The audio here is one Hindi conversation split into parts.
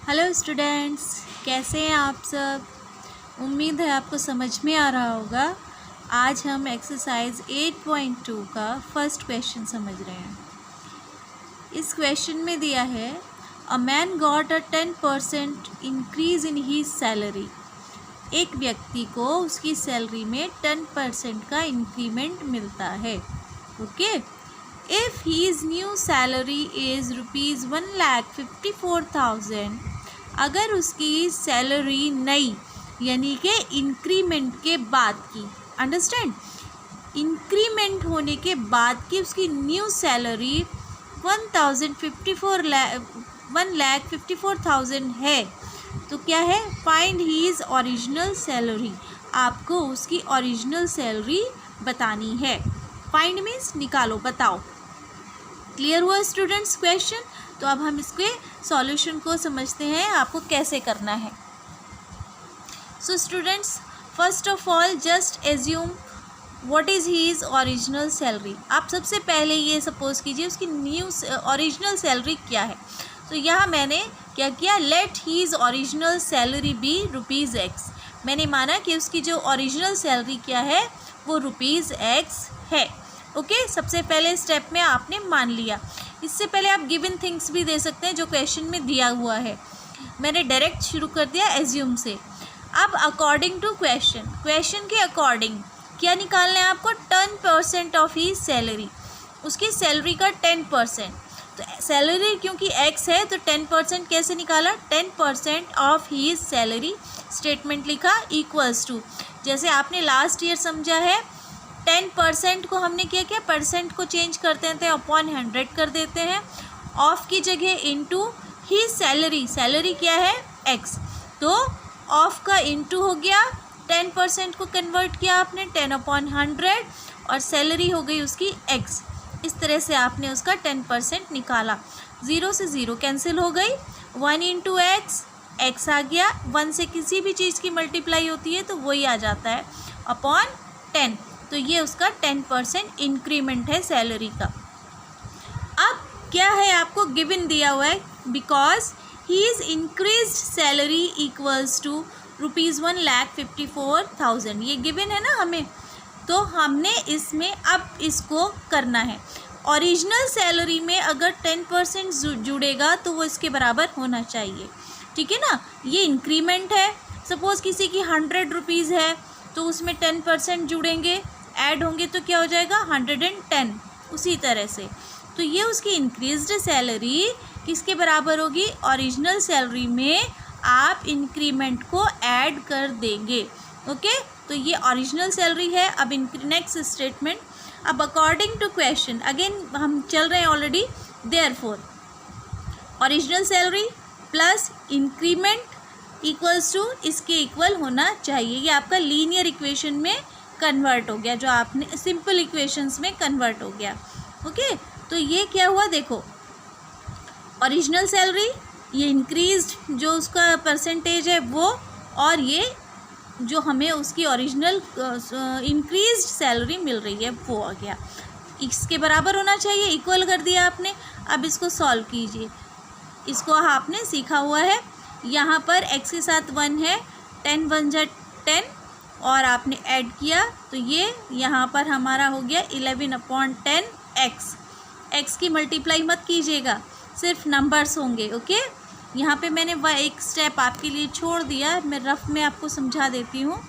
हेलो स्टूडेंट्स, कैसे हैं आप सब। उम्मीद है आपको समझ में आ रहा होगा। आज हम एक्सरसाइज 8.2 का फर्स्ट क्वेश्चन समझ रहे हैं। इस क्वेश्चन में दिया है a man got a 10% increase in his salary. एक व्यक्ति को उसकी सैलरी में 10% का इंक्रीमेंट मिलता है। Okay, if his new salary is ₹1,54,000, अगर उसकी सैलरी नई यानी कि इंक्रीमेंट के बाद की, अंडरस्टैंड, इंक्रीमेंट होने के बाद की उसकी न्यू सैलरी 1,54,000 है, तो क्या है, फाइंड हीज़ ओरिजिनल सैलरी। आपको उसकी ओरिजिनल सैलरी बतानी है। फाइंड मीन्स निकालो, बताओ। क्लियर हुआ स्टूडेंट्स क्वेश्चन? तो अब हम इसके सॉल्यूशन को समझते हैं, आपको कैसे करना है। So students, first of all just assume what is his original salary. आप सबसे पहले ये सपोज कीजिए उसकी न्यू ओरिजिनल सैलरी क्या है। तो यहाँ मैंने क्या किया, let his original salary be ₹X। मैंने माना कि उसकी जो ओरिजिनल सैलरी क्या है वो ₹X है। ओके, सबसे पहले स्टेप में आपने मान लिया। इससे पहले आप गिवन थिंग्स भी दे सकते हैं जो क्वेश्चन में दिया हुआ है। मैंने डायरेक्ट शुरू कर दिया एज्यूम से। अब अकॉर्डिंग टू क्वेश्चन के अकॉर्डिंग क्या निकालना है आपको, 10% ऑफ ही सैलरी, उसकी सैलरी का 10%। तो सैलरी क्योंकि x है तो 10% कैसे निकाला, 10% ऑफ ही सैलरी, स्टेटमेंट लिखा इक्वल्स टू, जैसे आपने लास्ट ईयर समझा है 10% को हमने क्या किया, परसेंट को चेंज करते हैं अपॉन 100 कर देते हैं, ऑफ की जगह इनटू ही सैलरी, सैलरी क्या है x, तो ऑफ का इनटू हो गया, 10% को कन्वर्ट किया आपने 10/100 और सैलरी हो गई उसकी x। इस तरह से आपने उसका 10% निकाला। 0 से 0 कैंसिल हो गई, 1 इंटू x आ गया, 1 से किसी भी चीज़ की मल्टीप्लाई होती है तो वही आ जाता है अपॉन 10। तो ये उसका 10% इंक्रीमेंट है सैलरी का। अब क्या है, आपको गिवन दिया हुआ है because his increased salary equals to ₹1,54,000, ये गिवन है ना हमें, तो हमने इसमें अब इसको करना है। ओरिजिनल सैलरी में अगर 10% जुड़ेगा तो वो इसके बराबर होना चाहिए, ठीक है ना। ये इंक्रीमेंट है, सपोज़ किसी की ₹100 है तो उसमें 10% जुड़ेंगे, ऐड होंगे तो क्या हो जाएगा 110, उसी तरह से। तो ये उसकी इंक्रीज्ड सैलरी किसके बराबर होगी, ओरिजिनल सैलरी में आप इंक्रीमेंट को ऐड कर देंगे। ओके, तो ये ओरिजिनल सैलरी है। अब नेक्स्ट स्टेटमेंट, अब अकॉर्डिंग टू क्वेश्चन, अगेन हम चल रहे हैं already, therefore original salary plus increment equals to, इसके इक्वल होना चाहिए। ये आपका लीनियर इक्वेशन में कन्वर्ट हो गया, जो आपने सिंपल इक्वेशंस में कन्वर्ट हो गया। ओके, तो ये क्या हुआ, देखो ओरिजिनल सैलरी, ये इंक्रीज्ड जो उसका परसेंटेज है वो, और ये जो हमें उसकी ओरिजिनल इंक्रीज्ड सैलरी मिल रही है वो आ गया, इसके बराबर होना चाहिए, इक्वल कर दिया आपने। अब इसको सॉल्व कीजिए, इसको आपने सीखा हुआ है। यहाँ पर x के साथ 1 है, 10 1 जा 10 और आपने ऐड किया तो ये यहाँ पर हमारा हो गया 11/10x। x की मल्टीप्लाई मत कीजिएगा, सिर्फ नंबर्स होंगे। ओके, यहाँ पे मैंने वह एक स्टेप आपके लिए छोड़ दिया, मैं रफ में आपको समझा देती हूँ।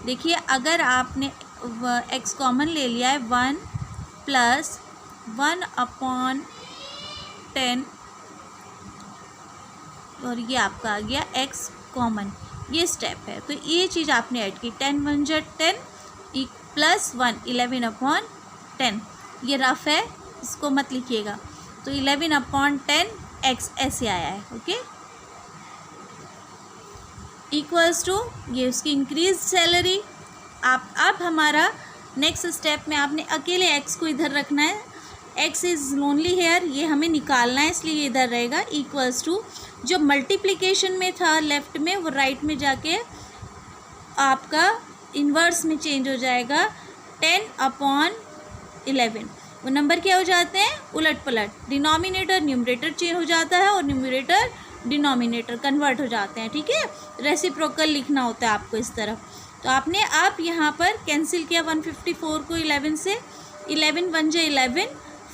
देखिए, अगर आपने x कॉमन ले लिया है, 1 + 1/10 और ये आपका आ गया x कॉमन, ये स्टेप है। तो ये चीज़ आपने ऐड की, 10 1 जा 10 + 1 11/10। ये रफ है, इसको मत लिखिएगा। तो 11/10x ऐसे आया है। ओके, इक्वल्स टू, ये उसकी इंक्रीज सैलरी। आप अब हमारा नेक्स्ट स्टेप में आपने अकेले x को इधर रखना है, x इज़ लोनली हेयर, ये हमें निकालना है इसलिए ये इधर रहेगा, इक्वल्स टू, जो मल्टीप्लिकेशन में था लेफ़्ट में वो राइट में जाके आपका इन्वर्स में चेंज हो जाएगा, 10/11। वो नंबर क्या हो जाते हैं, उलट पलट, डिनोमिनेटर न्यूमरेटर चेंज हो जाता है और न्यूमरेटर डिनोमिनेटर कन्वर्ट हो जाते हैं, ठीक है। रेसिप्रोकल लिखना होता है आपको इस तरफ। तो आपने आप यहाँ पर कैंसिल किया 154 को 11 से, 11 1 जा 11,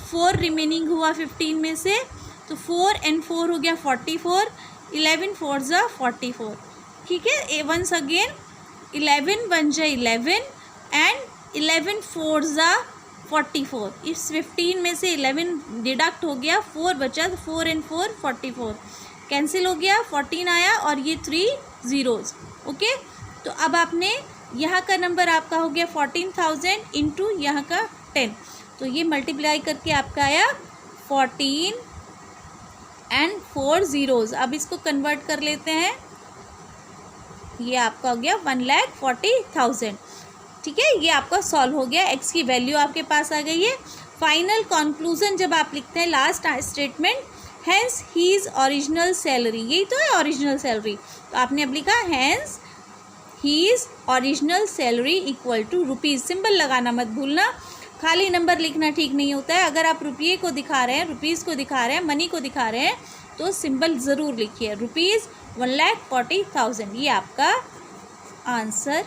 4 रिमेनिंग हुआ 15 में से, तो 4 and 4 हो गया 44, 11 4 जा 44, ठीक है। वंस अगेन 11 1 जा 11 एंड 11 4 जा 44। इस 15 में से 11 डिडक्ट हो गया, 4 बचा, तो 4 and 4 44 कैंसिल हो गया, 14 आया और ये 3 ज़ीरोज़, ओके। तो अब आपने यहाँ का नंबर आपका हो गया 14,000 इंटू यहाँ का 10, तो ये मल्टीप्लाई करके आपका आया 14 and 4 ज़ीरोज़। अब इसको कन्वर्ट कर लेते हैं, ये आपका हो गया 1,40,000, ठीक है। ये आपका सॉल्व हो गया, एक्स की वैल्यू आपके पास आ गई है। फाइनल कंक्लूजन जब आप लिखते हैं last statement, hence his original salary, यही तो है ओरिजिनल सैलरी, तो आपने अब लिखा hence his original salary equal to rupees, symbol लगाना मत भूलना, खाली नंबर लिखना ठीक नहीं होता है। अगर आप रुपये को दिखा रहे हैं, रुपीज़ को दिखा रहे हैं, मनी को दिखा रहे हैं, तो सिंबल ज़रूर लिखिए, रुपीज़ 1,40,000, ये आपका आंसर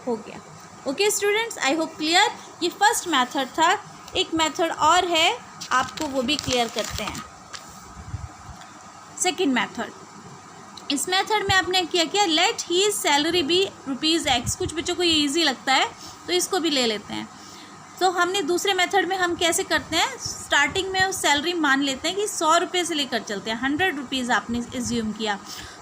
हो गया। Okay students, I hope clear. ये फर्स्ट मेथड था, एक मेथड और है, आपको वो भी क्लियर करते हैं। सेकंड मेथड, इस मेथड में आपने क्या late he salary be ₹X, कुछ बच्चों को ये इजी लगता है तो इसको भी ले लेते हैं। तो हमने दूसरे मेथड में हम कैसे करते हैं, स्टार्टिंग में सैलरी मान लेते हैं कि 100 रुपये से लेकर चलते हैं, 100 रुपीज़ आपने एज्यूम किया,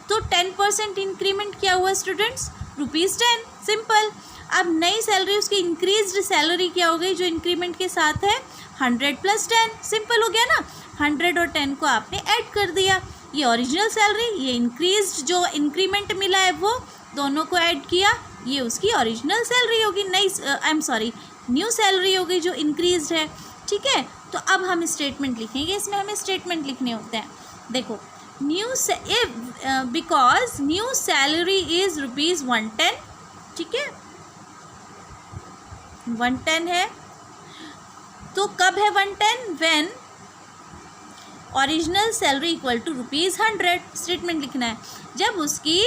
तो 10% इंक्रीमेंट क्या हुआ स्टूडेंट्स, ₹10, सिंपल। अब नई सैलरी, उसकी इंक्रीज्ड सैलरी क्या हो गई जो इंक्रीमेंट के साथ है, 100 + 10, सिंपल हो गया ना। 100 और 10 को आपने ऐड कर दिया, ये ओरिजिनल सैलरी, ये इंक्रीज्ड जो इंक्रीमेंट मिला है वो दोनों को ऐड किया, ये उसकी ओरिजिनल सैलरी होगी, नई न्यू सैलरी होगी जो इंक्रीज्ड है, ठीक है। तो अब हम स्टेटमेंट लिखेंगे, इसमें हमें स्टेटमेंट लिखने होते हैं। देखो, बिकॉज न्यू सैलरी इज ₹110, ठीक है, 110 है, तो कब है 110, when original salary equal to ₹100, statement लिखना है। जब उसकी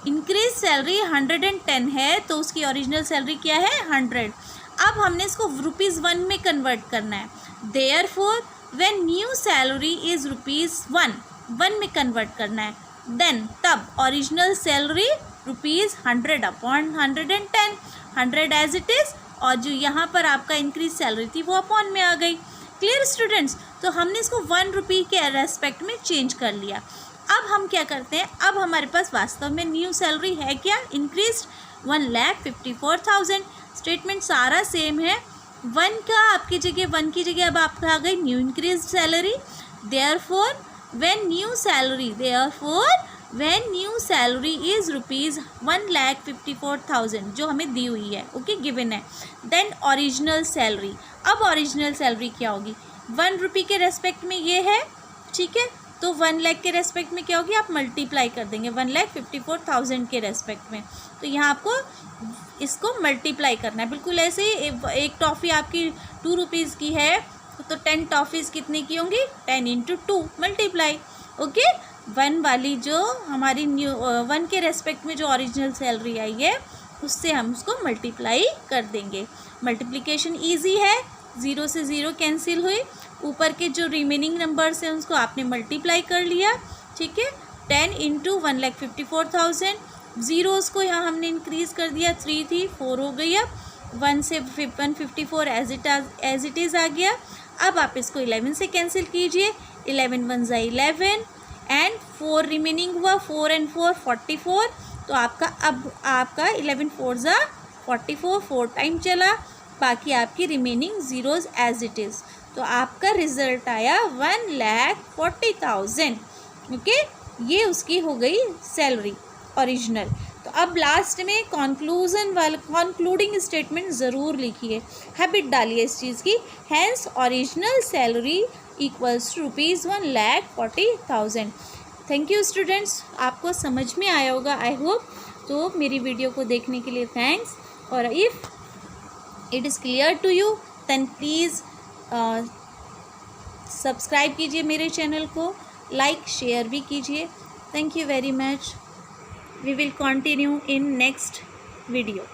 इंक्रीज सैलरी 110 है तो उसकी ओरिजिनल सैलरी क्या है, 100। अब हमने इसको ₹1 में कन्वर्ट करना है, therefore when new salary is ₹1 में कन्वर्ट करना है, देन तब original salary ₹100 upon 110, 100 as it is, और जो यहाँ पर आपका इंक्रीज सैलरी थी वो अपॉन में आ गई। क्लियर स्टूडेंट्स, तो हमने इसको ₹1 के रेस्पेक्ट में चेंज कर लिया। अब हम क्या करते हैं, अब हमारे पास वास्तव में न्यू सैलरी है क्या, इंक्रीज 1,54,000, स्टेटमेंट सारा सेम है। 1 की जगह अब आपका आ गई new increase salary, therefore when new salary is ₹1,54,000 जो हमें दी हुई है, ओके, गिवन है, देन ओरिजिनल सैलरी। अब ओरिजिनल सैलरी क्या होगी, ₹1 के रेस्पेक्ट में ये है, ठीक है, तो 1 लाख के रेस्पेक्ट में क्या होगी, आप मल्टीप्लाई कर देंगे 1,54,000 के रेस्पेक्ट में, तो यहाँ आपको इसको मल्टीप्लाई करना है, बिल्कुल ऐसे ही। एक टॉफ़ी आपकी ₹2 की है तो 10 टॉफ़ीज़ कितने की होंगी, 10 × 2 मल्टीप्लाई, ओके। 1 वाली जो हमारी 1 के रेस्पेक्ट में जो ओरिजिनल सैलरी आई है उससे हम उसको मल्टीप्लाई कर देंगे। मल्टीप्लिकेशन ईजी है, 0 से 0 कैंसिल हुई, ऊपर के जो रिमेनिंग नंबर्स हैं उसको आपने मल्टीप्लाई कर लिया, ठीक है। 10 × 1,54,000, ज़ीरोज़ को यहाँ हमने इंक्रीज़ कर दिया, 3 थी 4 हो गई, अब 1 से 154 एज इट इज़ आ गया। अब आप इसको 11 से कैंसिल कीजिए, 11 1 जा 11 एंड 4 रिमेनिंग हुआ, 4 and 4 44, तो आपका 11 4 जा 44, 4 टाइम चला, बाकी आपकी remaining zeros as it is, तो आपका रिजल्ट आया 1,40,000, ओके। ये उसकी हो गई सैलरी ओरिजिनल। तो अब लास्ट में कंक्लूडिंग स्टेटमेंट ज़रूर लिखिए, हैबिट डालिए इस चीज़ की, hence original salary equals to ₹1,40,000। Thank you students, आपको समझ में आया होगा आई होप। तो मेरी वीडियो को देखने के लिए थैंक्स, और if it is clear to you then please subscribe कीजिए मेरे चैनल को, लाइक शेयर भी कीजिए। Thank you very much. We will continue in next video.